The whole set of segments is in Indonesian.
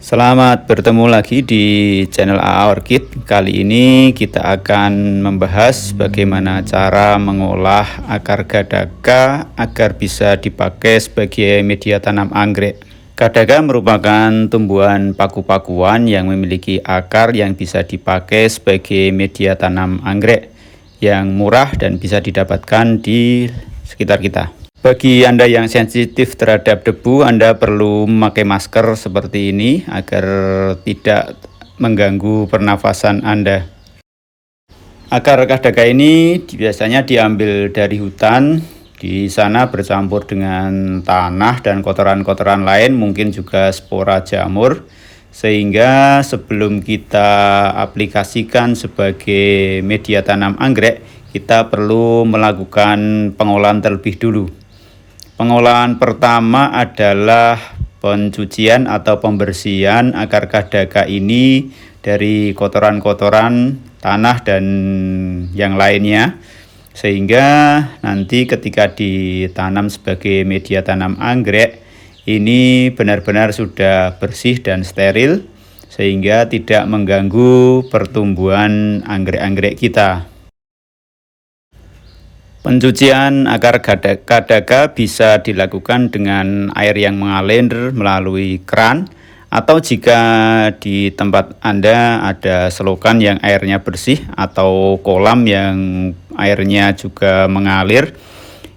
Selamat bertemu lagi di channel AA Orchid. Kali ini kita akan membahas bagaimana cara mengolah akar gadaka agar bisa dipakai sebagai media tanam anggrek. Gadaka merupakan tumbuhan paku-pakuan yang memiliki akar yang bisa dipakai sebagai media tanam anggrek yang murah dan bisa didapatkan di sekitar kita. Bagi Anda yang sensitif terhadap debu, Anda perlu memakai masker seperti ini agar tidak mengganggu pernafasan Anda. Akar gadaka ini biasanya diambil dari hutan, di sana bercampur dengan tanah dan kotoran-kotoran lain, mungkin juga spora jamur, sehingga sebelum kita aplikasikan sebagai media tanam anggrek, kita perlu melakukan pengolahan terlebih dulu. Pengolahan pertama adalah pencucian atau pembersihan akar gadaka ini dari kotoran-kotoran tanah dan yang lainnya, sehingga nanti ketika ditanam sebagai media tanam anggrek ini benar-benar sudah bersih dan steril sehingga tidak mengganggu pertumbuhan anggrek-anggrek kita. Pencucian akar gadaka bisa dilakukan dengan air yang mengalir melalui keran, atau jika di tempat Anda ada selokan yang airnya bersih atau kolam yang airnya juga mengalir,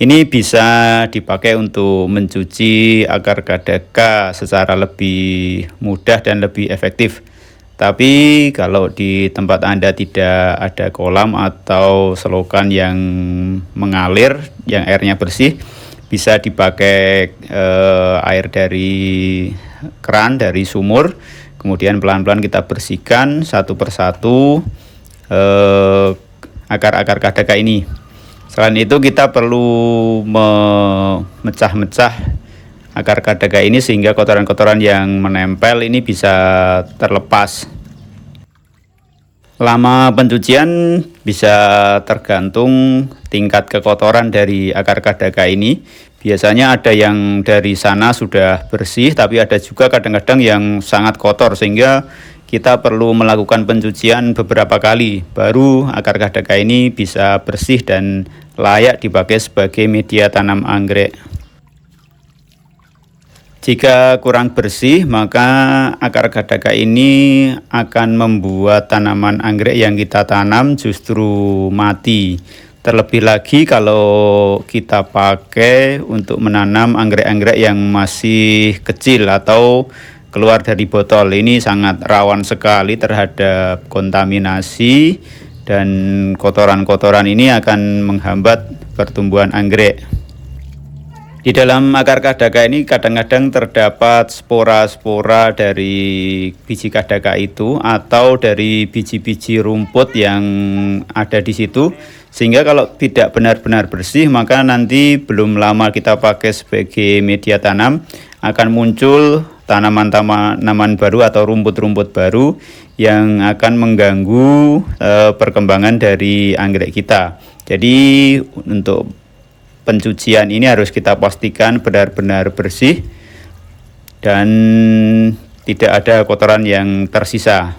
ini bisa dipakai untuk mencuci akar gadaka secara lebih mudah dan lebih efektif. Tapi kalau di tempat Anda tidak ada kolam atau selokan yang mengalir, yang airnya bersih, bisa dipakai air dari keran, dari sumur. Kemudian pelan-pelan kita bersihkan satu persatu akar-akar gadaka ini. Selain itu kita perlu memecah-mecah akar gadaka ini sehingga kotoran-kotoran yang menempel ini bisa terlepas. Lama pencucian bisa tergantung tingkat kekotoran dari akar gadaka ini. Biasanya ada yang dari sana sudah bersih, tapi ada juga kadang-kadang yang sangat kotor sehingga kita perlu melakukan pencucian beberapa kali baru akar gadaka ini bisa bersih dan layak dipakai sebagai media tanam anggrek. Jika kurang bersih, maka akar gadaka ini akan membuat tanaman anggrek yang kita tanam justru mati. Terlebih lagi kalau kita pakai untuk menanam anggrek-anggrek yang masih kecil atau keluar dari botol. Ini sangat rawan sekali terhadap kontaminasi, dan kotoran-kotoran ini akan menghambat pertumbuhan anggrek. Di dalam akar gadaka ini kadang-kadang terdapat spora-spora dari biji gadaka itu atau dari biji-biji rumput yang ada di situ, sehingga kalau tidak benar-benar bersih maka nanti belum lama kita pakai sebagai media tanam akan muncul tanaman-tanaman baru atau rumput-rumput baru yang akan mengganggu perkembangan dari anggrek kita. Jadi untuk pencucian ini harus kita pastikan benar-benar bersih dan tidak ada kotoran yang tersisa.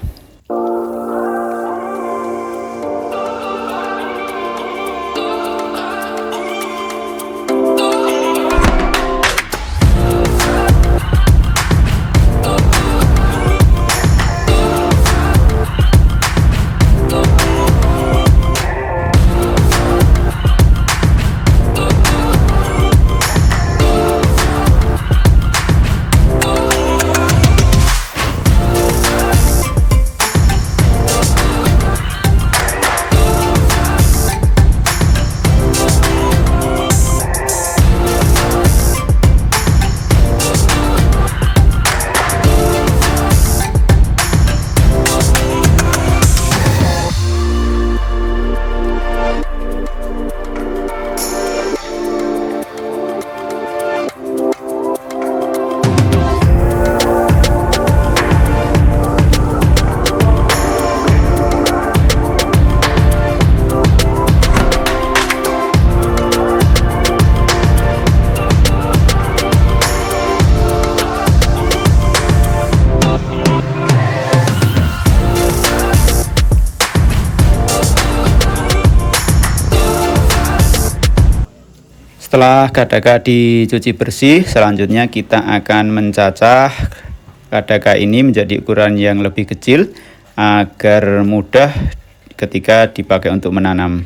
Setelah kadaka dicuci bersih, selanjutnya kita akan mencacah kadaka ini menjadi ukuran yang lebih kecil agar mudah ketika dipakai untuk menanam.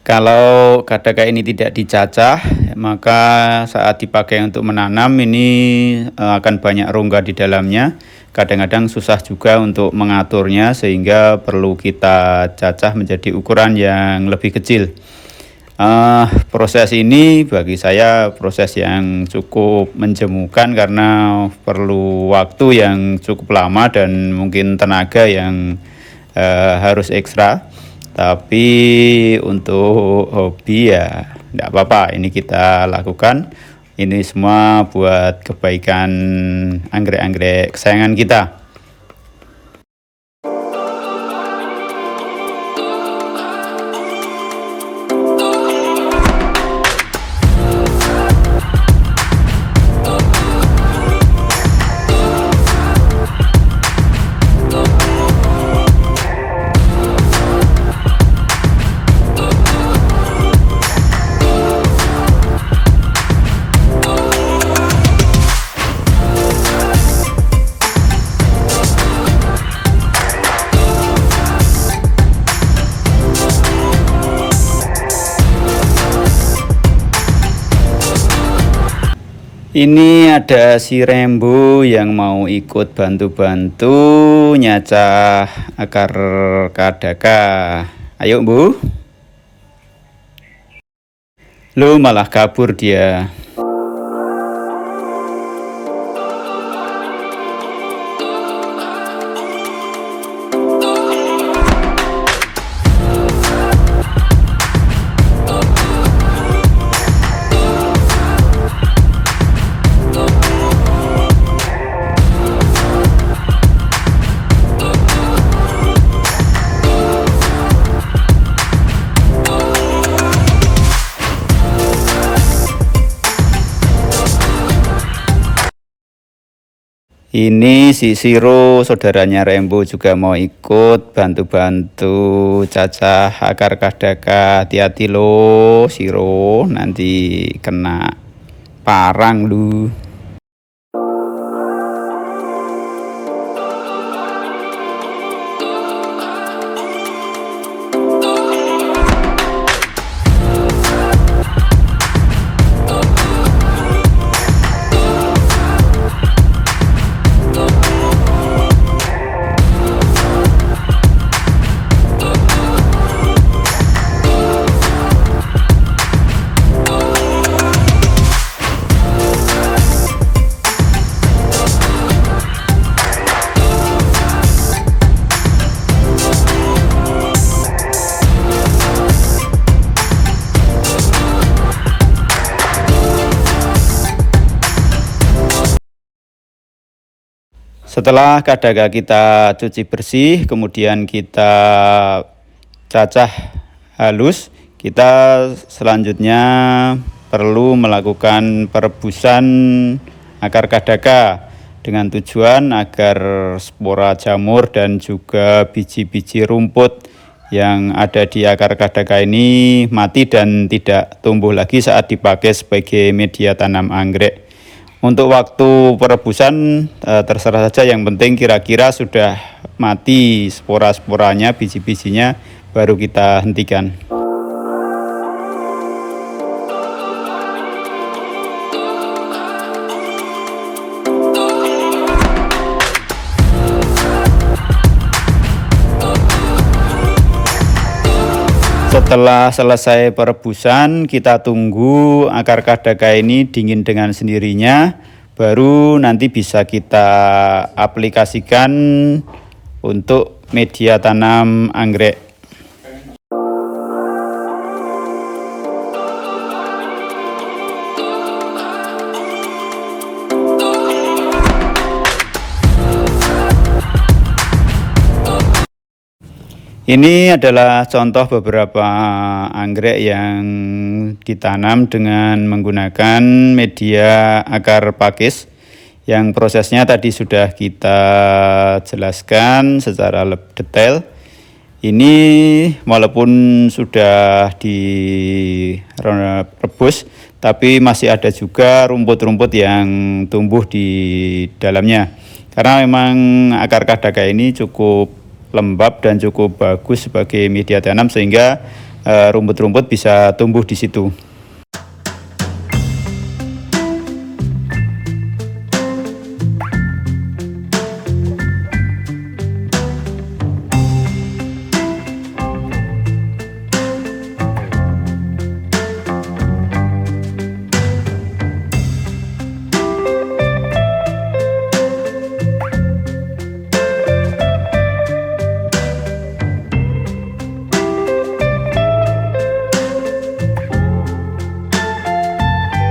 Kalau kadaka ini tidak dicacah, maka saat dipakai untuk menanam ini akan banyak rongga di dalamnya. Kadang-kadang susah juga untuk mengaturnya, sehingga perlu kita cacah menjadi ukuran yang lebih kecil. Proses ini bagi saya proses yang cukup menjemukan karena perlu waktu yang cukup lama dan mungkin tenaga yang harus ekstra. Tapi untuk hobi ya tidak apa-apa, ini kita lakukan. Ini semua buat kebaikan anggrek-anggrek kesayangan kita. Ini ada si Rembo yang mau ikut bantu-bantu nyacah akar kadaka. Ayo, Bu. Lu malah kabur dia. Ini si Siro, saudaranya Rembo, juga mau ikut bantu-bantu cacah akar kadaka. Hati-hati lo, Siro, nanti kena parang lu. Setelah kadaka kita cuci bersih, kemudian kita cacah halus, kita selanjutnya perlu melakukan perebusan akar kadaka dengan tujuan agar spora jamur dan juga biji-biji rumput yang ada di akar kadaka ini mati dan tidak tumbuh lagi saat dipakai sebagai media tanam anggrek. Untuk waktu perebusan terserah saja, yang penting kira-kira sudah mati spora-sporanya, biji-bijinya, baru kita hentikan. Setelah selesai perebusan, kita tunggu akar kadaka ini dingin dengan sendirinya, baru nanti bisa kita aplikasikan untuk media tanam anggrek. Ini adalah contoh beberapa anggrek yang ditanam dengan menggunakan media akar pakis, yang prosesnya tadi sudah kita jelaskan secara lebih detail. Ini walaupun sudah direbus, tapi masih ada juga rumput-rumput yang tumbuh di dalamnya. Karena memang akar kadaka ini cukup lembab dan cukup bagus sebagai media tanam, sehingga rumput-rumput bisa tumbuh di situ.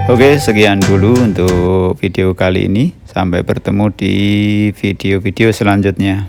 Oke, sekian dulu untuk video kali ini. Sampai bertemu di video-video selanjutnya.